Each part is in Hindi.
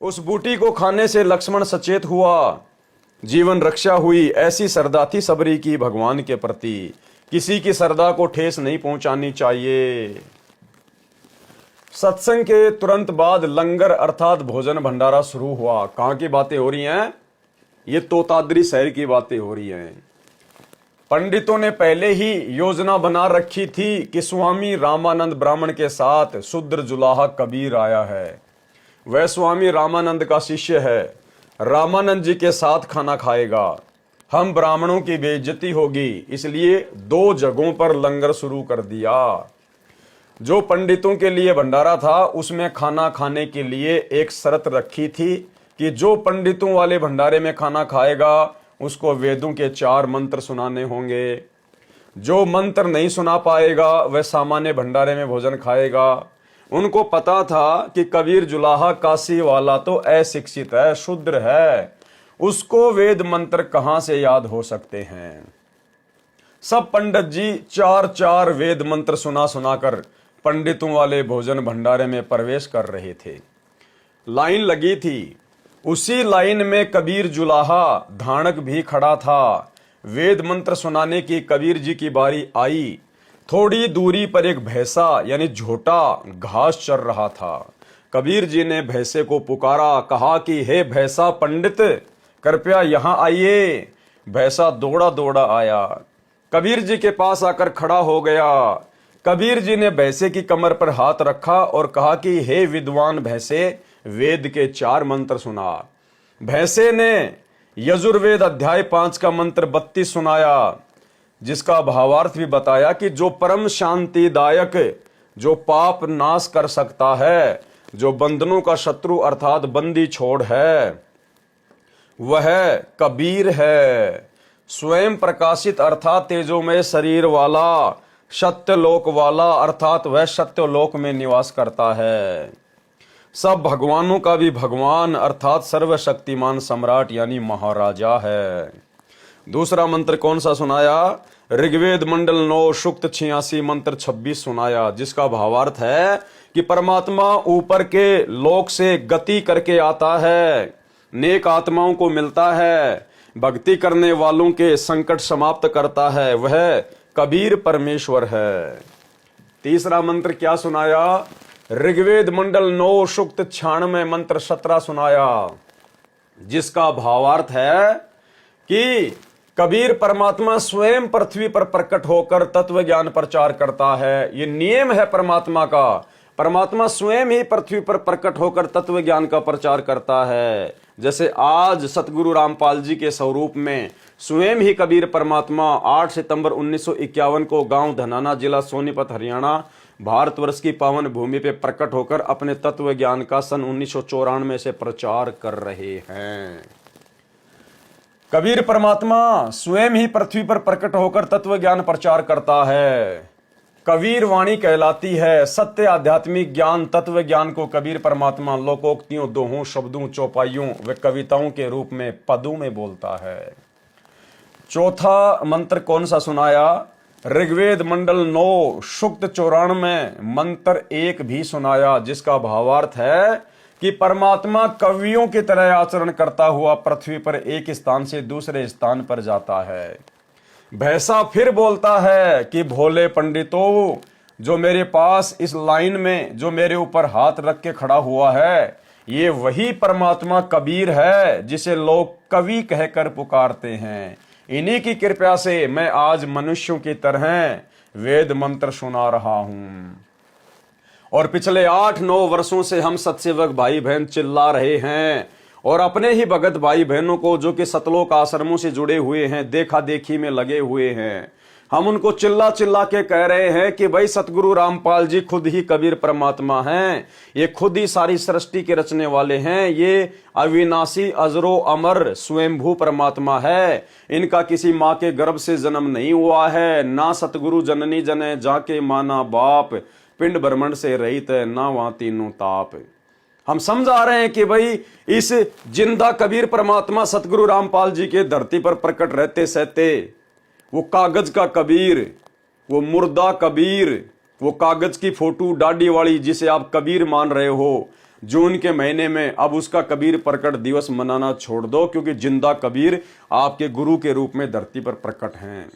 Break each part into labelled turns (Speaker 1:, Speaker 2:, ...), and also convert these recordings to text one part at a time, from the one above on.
Speaker 1: उस बूटी को खाने से लक्ष्मण सचेत हुआ, जीवन रक्षा हुई। ऐसी श्रद्धा थी सबरी की भगवान के प्रति। किसी की श्रद्धा को ठेस नहीं पहुंचानी चाहिए। सत्संग के तुरंत बाद लंगर अर्थात भोजन भंडारा शुरू हुआ। कहां की बातें हो रही हैं? ये तोताद्री शहर की बातें हो रही हैं। पंडितों ने पहले ही योजना बना रखी थी कि स्वामी रामानंद ब्राह्मण के साथ शूद्र जुलाहा कबीर आया है। वह स्वामी रामानंद का शिष्य है। रामानंद जी के साथ खाना खाएगा। हम ब्राह्मणों की बेइज्जती होगी, इसलिए 2 जगहों पर लंगर शुरू कर दिया। जो पंडितों के लिए भंडारा था उसमें खाना खाने के लिए एक शर्त रखी थी कि जो पंडितों वाले भंडारे में खाना खाएगा उसको वेदों के 4 मंत्र सुनाने होंगे। जो मंत्र नहीं सुना पाएगा वह सामान्य भंडारे में भोजन खाएगा। उनको पता था कि कबीर जुलाहा काशी वाला तो अशिक्षित है, शूद्र है, उसको वेद मंत्र कहां से याद हो सकते हैं। सब पंडित जी 4 वेद मंत्र सुना सुनाकर पंडितों वाले भोजन भंडारे में प्रवेश कर रहे थे। लाइन लगी थी। उसी लाइन में कबीर जुलाहा धानक भी खड़ा था। वेद मंत्र सुनाने की कबीर जी की बारी आई। थोड़ी दूरी पर एक भैंसा यानी झोटा घास चर रहा था। कबीर जी ने भैंसे को पुकारा, कहा कि हे भैंसा पंडित, कृपया यहां आइए। भैंसा दौड़ा दौड़ा आया, कबीर जी के पास आकर खड़ा हो गया। कबीर जी ने भैंसे की कमर पर हाथ रखा और कहा कि हे विद्वान भैंसे, वेद के 4 मंत्र सुना। भैंसे ने यजुर्वेद अध्याय 5 का मंत्र 32 सुनाया, जिसका भावार्थ भी बताया कि जो परम शांतिदायक, जो पाप नाश कर सकता है, जो बंधनों का शत्रु अर्थात बंदी छोड़ है, वह कबीर है। स्वयं प्रकाशित अर्थात तेजोमय शरीर वाला, सत्यलोक वाला अर्थात वह सत्यलोक में निवास करता है। सब भगवानों का भी भगवान अर्थात सर्वशक्तिमान सम्राट यानी महाराजा है। दूसरा मंत्र कौन सा सुनाया? ऋग्वेद मंडल 9 सूक्त 86 मंत्र 26 सुनाया, जिसका भावार्थ है कि परमात्मा ऊपर के लोक से गति करके आता है, नेक आत्माओं को मिलता है, भक्ति करने वालों के संकट समाप्त करता है, वह कबीर परमेश्वर है। तीसरा मंत्र क्या सुनाया? ऋग्वेद मंडल 9 सूक्त 96 मंत्र 17 सुनाया, जिसका भावार्थ है कि कबीर परमात्मा स्वयं पृथ्वी पर प्रकट होकर तत्व ज्ञान प्रचार करता है। ये नियम है परमात्मा का। परमात्मा स्वयं ही पृथ्वी पर प्रकट होकर तत्व ज्ञान का प्रचार करता है। जैसे आज सतगुरु रामपाल जी के स्वरूप में स्वयं ही कबीर परमात्मा 8 सितंबर 1951 को गांव धनाना, जिला सोनीपत, हरियाणा, भारतवर्ष की पावन भूमि पे प्रकट होकर अपने तत्व ज्ञान का सन 1994 से प्रचार कर रहे हैं। कबीर परमात्मा स्वयं ही पृथ्वी पर प्रकट होकर तत्व ज्ञान प्रचार करता है। कबीर वाणी कहलाती है। सत्य आध्यात्मिक ज्ञान, तत्व ज्ञान को कबीर परमात्मा लोकोक्तियों, दोहों, शब्दों, चौपाइयों व कविताओं के रूप में पदों में बोलता है। चौथा मंत्र कौन सा सुनाया? ऋग्वेद मंडल 9 सूक्त 94 मंत्र 1 भी सुनाया, जिसका भावार्थ है कि परमात्मा कवियों की तरह आचरण करता हुआ पृथ्वी पर एक स्थान से दूसरे स्थान पर जाता है। भैंसा फिर बोलता है कि भोले पंडितों, जो मेरे पास इस लाइन में जो मेरे ऊपर हाथ रख के खड़ा हुआ है, ये वही परमात्मा कबीर है जिसे लोग कवि कहकर पुकारते हैं। इन्हीं की कृपा से मैं आज मनुष्यों की तरह वेद मंत्र सुना रहा हूं। और पिछले 8-9 वर्षों से हम सत्सेवक भाई बहन चिल्ला रहे हैं और अपने ही भगत भाई बहनों को जो कि सतलोक आश्रमों से जुड़े हुए हैं, देखा देखी में लगे हुए हैं, हम उनको चिल्ला चिल्ला के कह रहे हैं कि भाई सतगुरु रामपाल जी खुद ही कबीर परमात्मा हैं। ये खुद ही सारी सृष्टि के रचने वाले हैं। ये अविनाशी अजरो अमर स्वयंभू परमात्मा है। इनका किसी माँ के गर्भ से जन्म नहीं हुआ है। ना सतगुरु जननी जने जाके माना बाप, पिंड ब्रह्मंड से रहित है ना वहां तीनों ताप। हम समझा रहे हैं कि भाई इस जिंदा कबीर परमात्मा सतगुरु रामपाल जी के धरती पर प्रकट रहते सहते वो कागज का कबीर, वो मुर्दा कबीर, वो कागज की फोटो डाडी वाली जिसे आप कबीर मान रहे हो, जून के महीने में अब उसका कबीर प्रकट दिवस मनाना छोड़ दो, क्योंकि जिंदा कबीर आपके गुरु के रूप में धरती पर प्रकट हैं।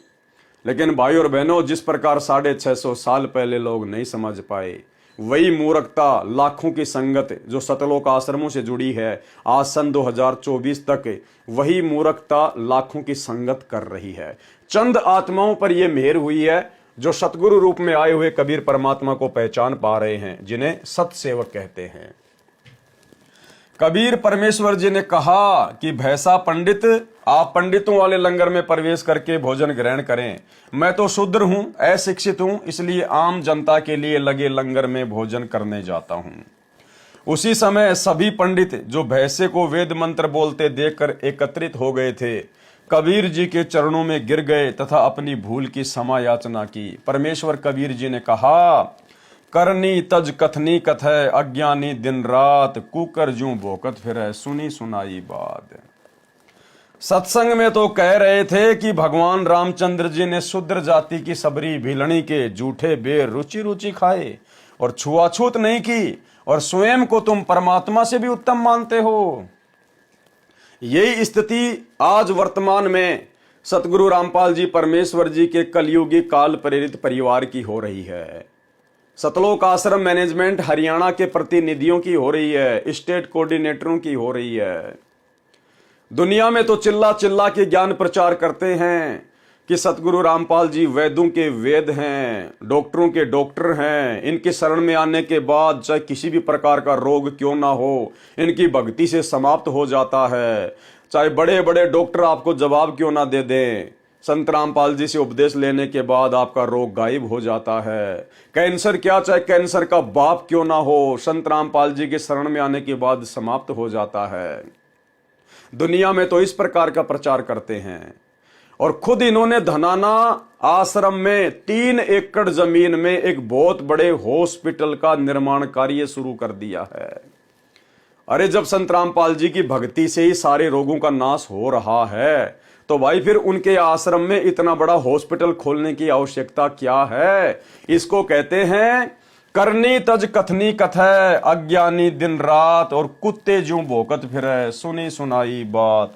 Speaker 1: लेकिन भाई और बहनों, जिस प्रकार 650 साल पहले लोग नहीं समझ पाए, वही मूर्खता लाखों की संगत जो सतलोक आश्रमों से जुड़ी है आज सन 2024 तक, वही मूर्खता लाखों की संगत कर रही है। चंद आत्माओं पर यह मेहर हुई है जो सतगुरु रूप में आए हुए कबीर परमात्मा को पहचान पा रहे हैं, जिन्हें सतसेवक कहते हैं। कबीर परमेश्वर जी ने कहा कि भैसा पंडित, आप पंडितों वाले लंगर में प्रवेश करके भोजन ग्रहण करें। मैं तो शूद्र हूं, अशिक्षित हूं, इसलिए आम जनता के लिए लगे लंगर में भोजन करने जाता हूं। उसी समय सभी पंडित जो भैसे को वेद मंत्र बोलते देखकर एकत्रित हो गए थे, कबीर जी के चरणों में गिर गए तथा अपनी भूल की क्षमा याचना की। परमेश्वर कबीर जी ने कहा, करनी तज कथनी कथय, अज्ञानी दिन रात, कुकर जूं भोकत फिरै, सुनी सुनाई बात। सत्संग में तो कह रहे थे कि भगवान रामचंद्र जी ने शूद्र जाति की सबरी भिलनी के जूठे बेर रुचि रुचि खाए और छुआछूत नहीं की, और स्वयं को तुम परमात्मा से भी उत्तम मानते हो। यही स्थिति आज वर्तमान में सतगुरु रामपाल जी परमेश्वर जी के कलयुगी काल प्रेरित परिवार की हो रही है। सतलोक आश्रम मैनेजमेंट हरियाणा के प्रतिनिधियों की हो रही है, स्टेट कोऑर्डिनेटरों की हो रही है। दुनिया में तो चिल्ला चिल्ला के ज्ञान प्रचार करते हैं कि सतगुरु रामपाल जी वैद्यों के वेद हैं, डॉक्टरों के डॉक्टर हैं। इनके शरण में आने के बाद चाहे किसी भी प्रकार का रोग क्यों ना हो, इनकी भक्ति से समाप्त हो जाता है। चाहे बड़े बड़े डॉक्टर आपको जवाब क्यों ना दे दें, संत रामपाल जी से उपदेश लेने के बाद आपका रोग गायब हो जाता है। कैंसर क्या, चाहे कैंसर का बाप क्यों ना हो, संत रामपाल जी के शरण में आने के बाद समाप्त हो जाता है। दुनिया में तो इस प्रकार का प्रचार करते हैं। और खुद इन्होंने धनाना आश्रम में 3 एकड़ जमीन में एक बहुत बड़े हॉस्पिटल का निर्माण कार्य शुरू कर दिया है। अरे जब संत रामपाल जी की भक्ति से ही सारे रोगों का नाश हो रहा है, तो भाई फिर उनके आश्रम में इतना बड़ा हॉस्पिटल खोलने की आवश्यकता क्या है। इसको कहते हैं करनी तज कथनी कथय, अज्ञानी दिन रात, और कुत्ते जूं भोकत फिरै, सुनी सुनाई बात।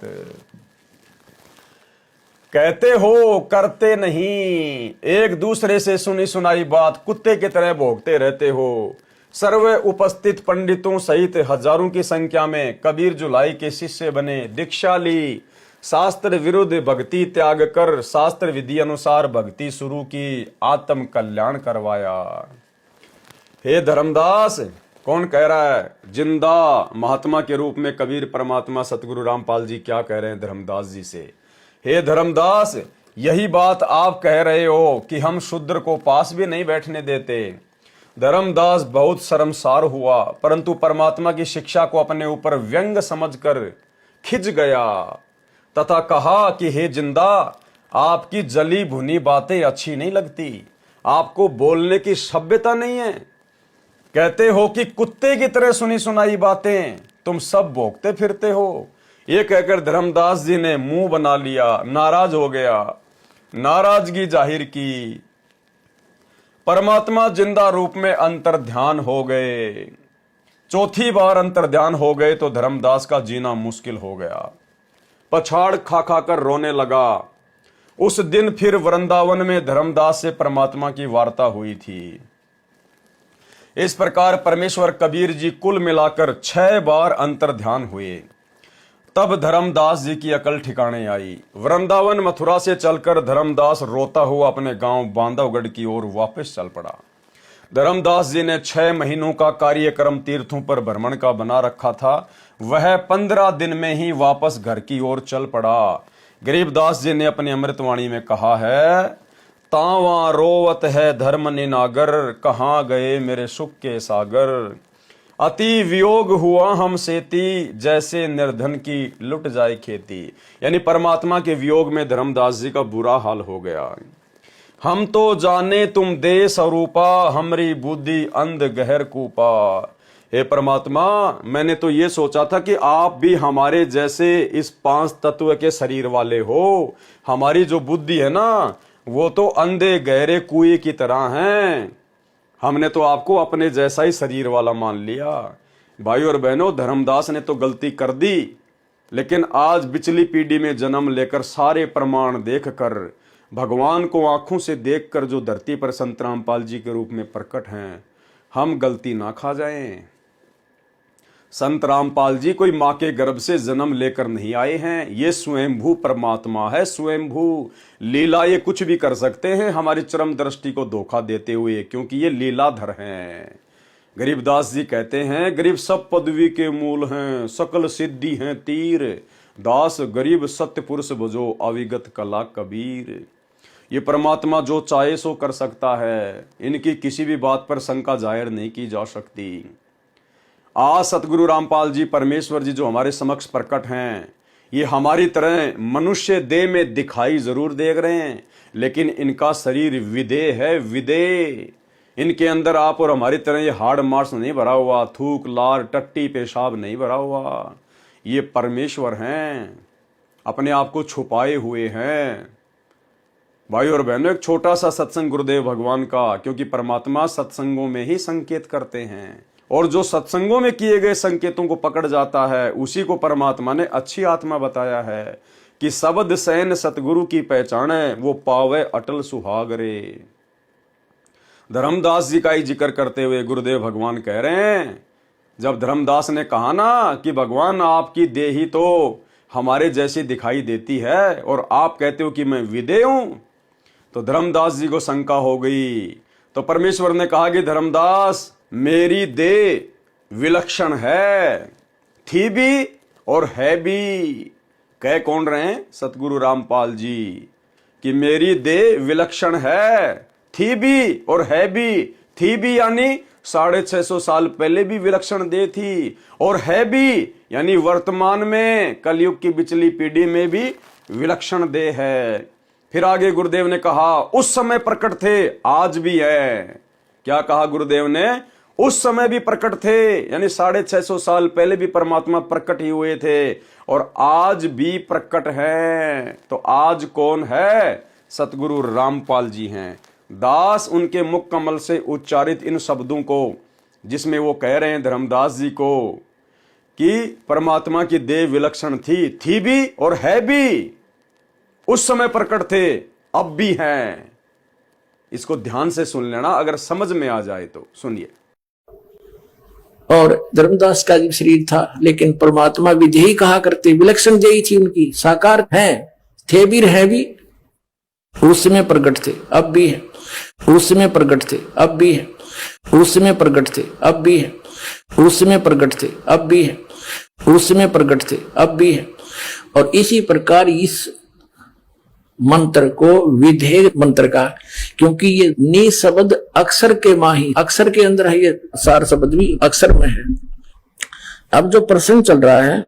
Speaker 1: कहते हो करते नहीं, एक दूसरे से सुनी सुनाई बात कुत्ते की तरह भोगते रहते हो। सर्व उपस्थित पंडितों सहित हजारों की संख्या में कबीर जुलाई के शिष्य बने, दीक्षा ली, शास्त्र विरुद्ध भक्ति त्याग कर शास्त्र विधि अनुसार भक्ति शुरू की, आत्म कल्याण करवाया। हे धर्मदास, कौन कह रहा है? जिंदा महात्मा के रूप में कबीर परमात्मा सतगुरु रामपाल जी क्या कह रहे हैं धर्मदास जी से। हे धर्मदास, यही बात आप कह रहे हो कि हम शूद्र को पास भी नहीं बैठने देते। धर्मदास बहुत शर्मसार हुआ, परंतु परमात्मा की शिक्षा को अपने ऊपर व्यंग समझकर खिंच गया तथा कहा कि हे जिंदा, आपकी जली भुनी बातें अच्छी नहीं लगती, आपको बोलने की सभ्यता नहीं है। कहते हो कि कुत्ते की तरह सुनी सुनाई बातें तुम सब भोगते फिरते हो। ये कहकर धर्मदास जी ने मुंह बना लिया, नाराज हो गया, नाराजगी जाहिर की। परमात्मा जिंदा रूप में अंतर्ध्यान हो गए। चौथी बार अंतर्ध्यान हो गए तो धर्मदास का जीना मुश्किल हो गया। पछाड़ खा खा कर रोने लगा। उस दिन फिर वृंदावन में धर्मदास से परमात्मा की वार्ता हुई थी। इस प्रकार परमेश्वर कबीर जी कुल मिलाकर 6 बार अंतर्ध्यान हुए। तब धर्मदास जी की अकल ठिकाने आई। वृंदावन मथुरा से चलकर धर्मदास रोता हुआ अपने गांव बांधवगढ़ की ओर वापस चल पड़ा। धर्मदास जी ने 6 महीनों का कार्यक्रम तीर्थों पर भ्रमण का बना रखा था। वह 15 दिन में ही वापस घर की ओर चल पड़ा। गरीबदास जी ने अपनी अमृतवाणी में कहा है, तावा रोवत है धर्म निनागर, कहाँ गए मेरे सुख के सागर। अति वियोग हुआ हम सेती, जैसे निर्धन की लुट जाए खेती। यानी परमात्मा के वियोग में धर्मदास जी का बुरा हाल हो गया। हम तो जाने तुम दे स्वरूपा, हमरी बुद्धि अंध गहर कूपा। हे परमात्मा, मैंने तो ये सोचा था कि आप भी हमारे जैसे इस 5 तत्व के शरीर वाले हो। हमारी जो बुद्धि है ना, वो तो अंधे गहरे कुएं की तरह हैं। हमने तो आपको अपने जैसा ही शरीर वाला मान लिया। भाई और बहनों, धर्मदास ने तो गलती कर दी, लेकिन आज पिछली पीढ़ी में जन्म लेकर सारे प्रमाण देखकर, भगवान को आंखों से देखकर जो धरती पर संत रामपाल जी के रूप में प्रकट हैं, हम गलती ना खा जाएं। संत रामपाल जी कोई माँ के गर्भ से जन्म लेकर नहीं आए हैं, ये स्वयंभू परमात्मा है, स्वयंभू लीला। ये कुछ भी कर सकते हैं हमारी चरम दृष्टि को धोखा देते हुए, क्योंकि ये लीलाधर हैं। गरीबदास जी कहते हैं, गरीब सब पदवी के मूल हैं, सकल सिद्धि हैं तीर, दास गरीब सत्य पुरुष भजो अविगत कला कबीर। ये परमात्मा जो चाहे सो कर सकता है, इनकी किसी भी बात पर शंका जाहिर नहीं की जा सकती। आज सतगुरु रामपाल जी, परमेश्वर जी जो हमारे समक्ष प्रकट हैं, ये हमारी तरह मनुष्य देह में दिखाई जरूर दे रहे हैं, लेकिन इनका शरीर विदेह है, विदेह। इनके अंदर आप और हमारी तरह ये हाड़ मांस नहीं भरा हुआ, थूक लार टट्टी पेशाब नहीं भरा हुआ। ये परमेश्वर हैं, अपने आप को छुपाए हुए हैं। भाई और बहनों, एक छोटा सा सत्संग गुरुदेव भगवान का, क्योंकि परमात्मा सत्संगों में ही संकेत करते हैं, और जो सत्संगों में किए गए संकेतों को पकड़ जाता है, उसी को परमात्मा ने अच्छी आत्मा बताया है कि शब्द सैन सतगुरु की पहचाने, वो पावे अटल सुहाग रे। धर्मदास जी का ही जिक्र करते हुए गुरुदेव भगवान कह रहे हैं, जब धर्मदास ने कहा ना कि भगवान आपकी देही तो हमारे जैसी दिखाई देती है और आप कहते हो कि मैं विदेह हूं, तो धर्मदास जी को शंका हो गई। तो परमेश्वर ने कहा कि धर्मदास, मेरी देह विलक्षण है, थी भी और है भी। कह कौन रहे हैं? सतगुरु रामपाल जी, कि मेरी देह विलक्षण है, थी भी और है भी। थी भी यानी 650 साल पहले भी विलक्षण देह थी, और है भी यानी वर्तमान में कलयुग की पिछली पीढ़ी में भी विलक्षण देह है। फिर आगे गुरुदेव ने कहा, उस समय प्रकट थे, आज भी है। क्या कहा गुरुदेव ने? उस समय भी प्रकट थे, यानी 650 साल पहले भी परमात्मा प्रकट ही हुए थे, और आज भी प्रकट हैं। तो आज कौन है? सतगुरु रामपाल जी हैं। दास उनके मुख कमल से उच्चारित इन शब्दों को, जिसमें वो कह रहे हैं धर्मदास जी को कि परमात्मा की देह विलक्षण थी भी और है भी, उस समय प्रकट थे, अब भी हैं। इसको ध्यान से सुन लेना, अगर समझ में आ जाए तो सुनिए।
Speaker 2: और धर्मदास का भी शरीर था, लेकिन परमात्मा भी यही कहा करते, विलक्षण देही थी उनकी, साकार हैं, थे भी रहे भी, उस समय प्रकट थे, अब भी है, उस समय प्रकट थे, अब भी है, उस समय प्रकट थे, अब भी है, उस समय प्रकट थे, अब भी है, उस समय प्रकट थे, अब भी है। और इसी प्रकार इस मंत्र को विधेय मंत्र का, क्योंकि ये नि शब्द अक्षर के माही, अक्षर के अंदर है, ये सार शब्द भी अक्षर में है। अब जो प्रश्न चल रहा है